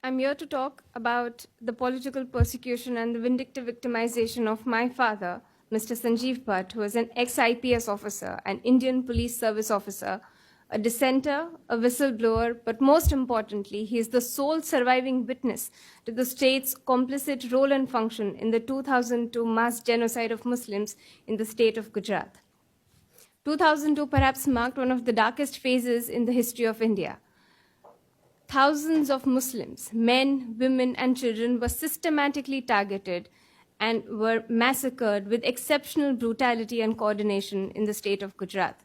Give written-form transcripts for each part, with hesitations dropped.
I'm here to talk about the political persecution and the vindictive victimization of my father, Mr. Sanjiv Bhatt, who is an ex-IPS officer, an Indian police service officer, a dissenter, a whistleblower, but most importantly, he is the sole surviving witness to the state's complicit role and function in the 2002 mass genocide of Muslims in the state of Gujarat. 2002 perhaps marked one of the darkest phases in the history of India. Thousands of Muslims, men, women, and children were systematically targeted and were massacred with exceptional brutality and coordination in the state of Gujarat.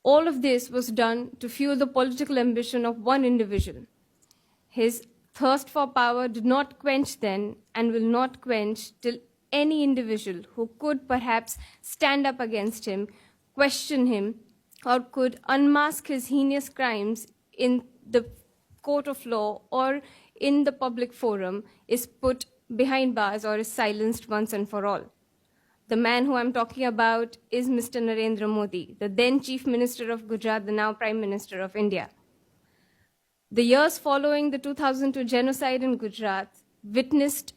All of this was done to fuel the political ambition of one individual. His thirst for power did not quench then and will not quench till any individual who could perhaps stand up against him, question him, or could unmask his heinous crimes in the court of law or in the public forum is put behind bars or is silenced once and for all. The man who I'm talking about is Mr. Narendra Modi, the then Chief Minister of Gujarat, the now Prime Minister of India. The years following the 2002 genocide in Gujarat witnessed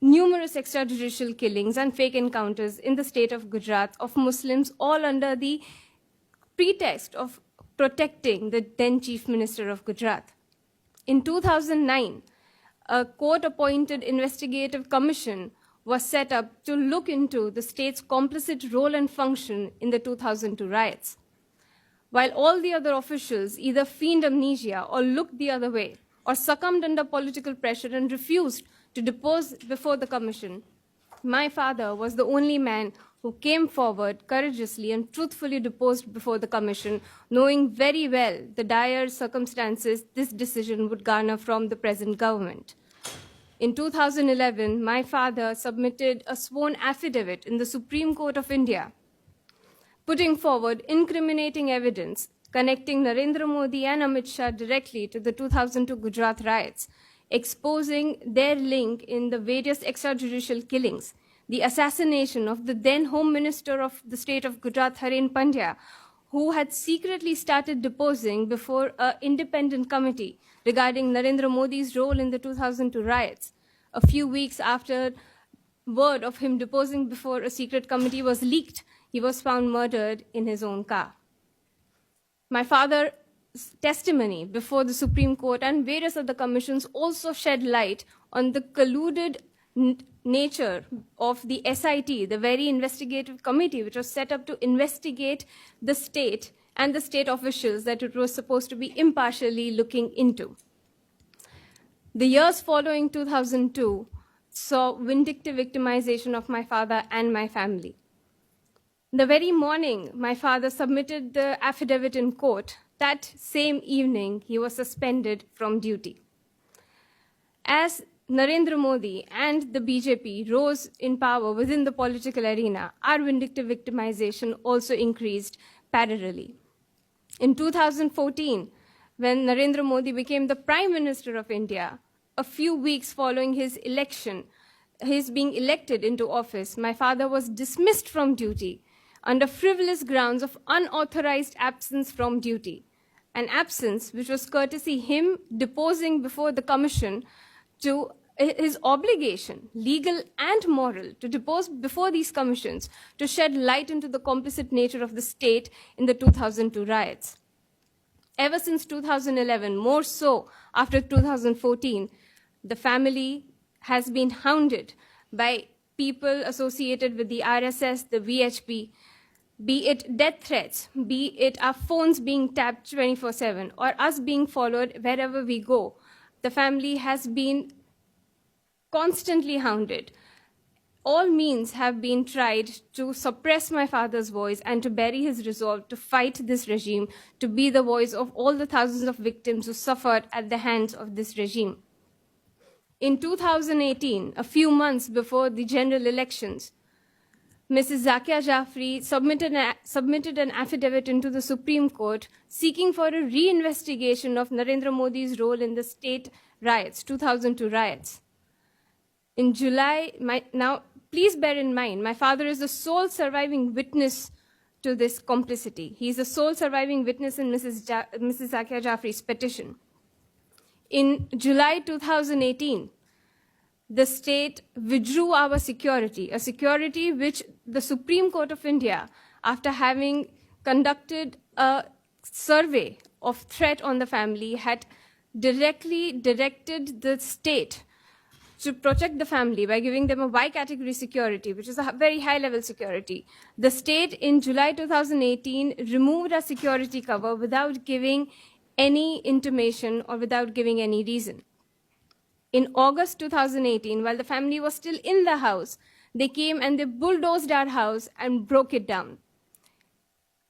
numerous extrajudicial killings and fake encounters in the state of Gujarat of Muslims, all under the pretext of protecting the then Chief Minister of Gujarat. In 2009, a court-appointed investigative commission was set up to look into the state's complicit role and function in the 2002 riots. While all the other officials either feigned amnesia or looked the other way or succumbed under political pressure and refused to depose before the commission, my father was the only man who came forward courageously and truthfully deposed before the commission, knowing very well the dire circumstances this decision would garner from the present government. In 2011, my father submitted a sworn affidavit in the Supreme Court of India, putting forward incriminating evidence connecting Narendra Modi and Amit Shah directly to the 2002 Gujarat riots, exposing their link in the various extrajudicial killings, the assassination of the then Home Minister of the state of Gujarat, Harin Pandya, who had secretly started deposing before an independent committee regarding Narendra Modi's role in the 2002 riots. A few weeks after word of him deposing before a secret committee was leaked, he was found murdered in his own car. My father's testimony before the Supreme Court and various other commissions also shed light on the colluded nature of the SIT, the very investigative committee which was set up to investigate the state and the state officials that it was supposed to be impartially looking into. The years following 2002 saw vindictive victimization of my father and my family. The very morning my father submitted the affidavit in court, that same evening he was suspended from duty. As Narendra Modi and the BJP rose in power within the political arena, our vindictive victimization also increased parallelly. In 2014, when Narendra Modi became the Prime Minister of India, a few weeks following his election, his being elected into office, my father was dismissed from duty under frivolous grounds of unauthorized absence from duty, an absence which was courtesy him deposing before the commission to his obligation, legal and moral, to depose before these commissions to shed light into the complicit nature of the state in the 2002 riots. Ever since 2011, more so after 2014, the family has been hounded by people associated with the RSS, the VHP, be it death threats, be it our phones being tapped 24/7, or us being followed wherever we go. The family has been constantly hounded. All means have been tried to suppress my father's voice and to bury his resolve to fight this regime, to be the voice of all the thousands of victims who suffered at the hands of this regime. In 2018, a few months before the general elections, Mrs. Zakia Jafri submitted an affidavit into the Supreme Court seeking for a reinvestigation of Narendra Modi's role in the state riots, 2002 riots. In July, now please bear in mind, my father is the sole surviving witness to this complicity. He is the sole surviving witness in Mrs. Zakia Jafri's petition. in July 2018, the state withdrew our security, a security which the Supreme Court of India, after having conducted a survey of threat on the family, had directly directed the state to protect the family by giving them a Y category security, which is a very high level security. The state in July 2018 removed our security cover without giving any intimation or without giving any reason. In August 2018, while the family was still in the house, they came and they bulldozed our house and broke it down.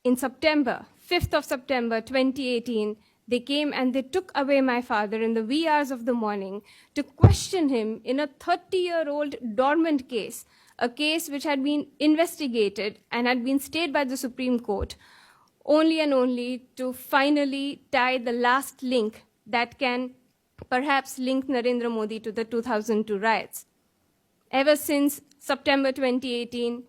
In September, 5th of September 2018, they came and they took away my father in the wee hours of the morning to question him in a 30-year-old dormant case, a case which had been investigated and had been stayed by the Supreme Court, only and only to finally tie the last link that can perhaps link Narendra Modi to the 2002 riots. Ever since September 2018,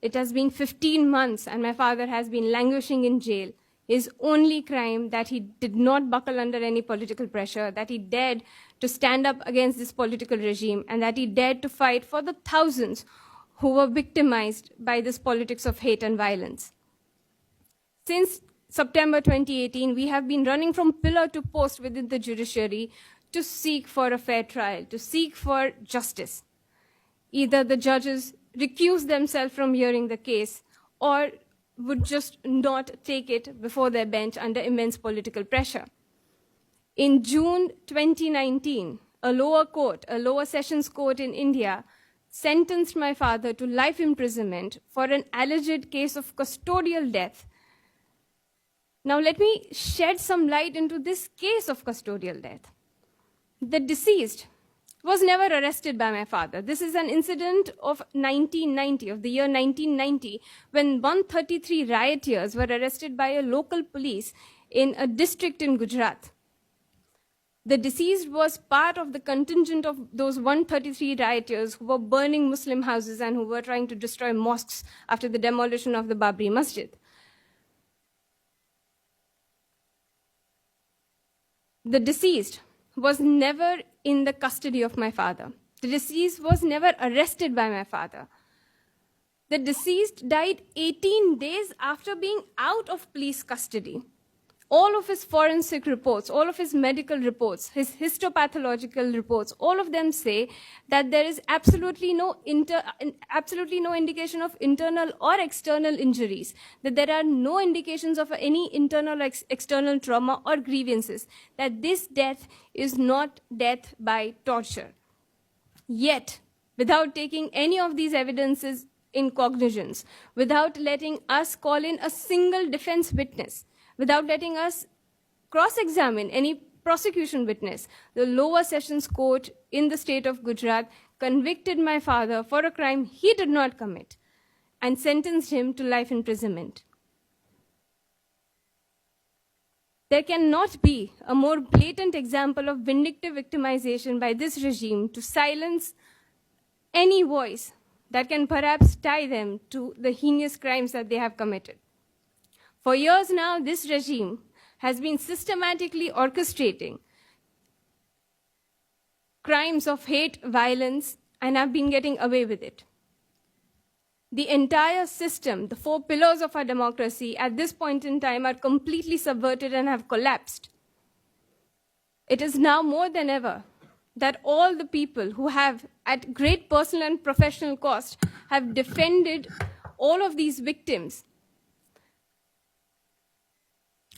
it has been 15 months and my father has been languishing in jail. His only crime that he did not buckle under any political pressure, that he dared to stand up against this political regime, and that he dared to fight for the thousands who were victimized by this politics of hate and violence. Since September 2018, we have been running from pillar to post within the judiciary to seek for a fair trial, to seek for justice. Either the judges recuse themselves from hearing the case or would just not take it before their bench under immense political pressure. In June 2019, a lower court, a lower sessions court in India, sentenced my father to life imprisonment for an alleged case of custodial death. Now let me shed some light into this case of custodial death. The deceased was never arrested by my father. This is an incident of 1990, of the year 1990, when 133 rioters were arrested by a local police in a district in Gujarat. The deceased was part of the contingent of those 133 rioters who were burning Muslim houses and who were trying to destroy mosques after the demolition of the Babri Masjid. The deceased was never in the custody of my father. The deceased was never arrested by my father. The deceased died 18 days after being out of police custody. All of his forensic reports, all of his medical reports, his histopathological reports, all of them say that there is absolutely no indication of internal or external injuries, that there are no indications of any internal or external trauma or grievances, that this death is not death by torture. Yet, without taking any of these evidences in cognizance, without letting us call in a single defense witness, without letting us cross-examine any prosecution witness, the lower sessions court in the state of Gujarat convicted my father for a crime he did not commit and sentenced him to life imprisonment. There cannot be a more blatant example of vindictive victimization by this regime to silence any voice that can perhaps tie them to the heinous crimes that they have committed. For years now, this regime has been systematically orchestrating crimes of hate, violence, and have been getting away with it. The entire system, the four pillars of our democracy, at this point in time are completely subverted and have collapsed. It is now more than ever that all the people who have, at great personal and professional cost, have defended all of these victims.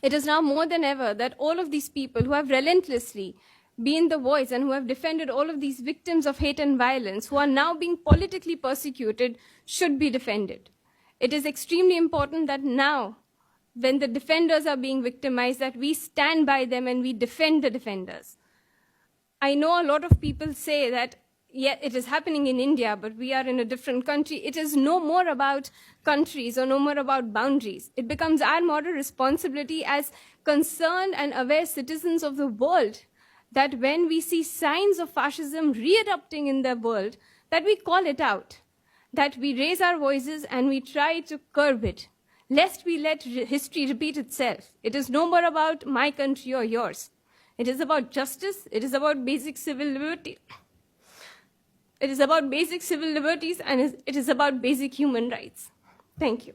It is now more than ever that all of these people who have relentlessly been the voice and who have defended all of these victims of hate and violence, who are now being politically persecuted, should be defended. It is extremely important that now, when the defenders are being victimized, that we stand by them and we defend the defenders. I know a lot of people say that, yeah, it is happening in India, but we are in a different country. It is no more about countries or no more about boundaries. It becomes our moral responsibility as concerned and aware citizens of the world that when we see signs of fascism re-erupting in the world, that we call it out, that we raise our voices and we try to curb it, lest we let history repeat itself. It is no more about my country or yours. It is about justice. It is about basic civil liberty. It is about basic civil liberties, and it is about basic human rights. Thank you.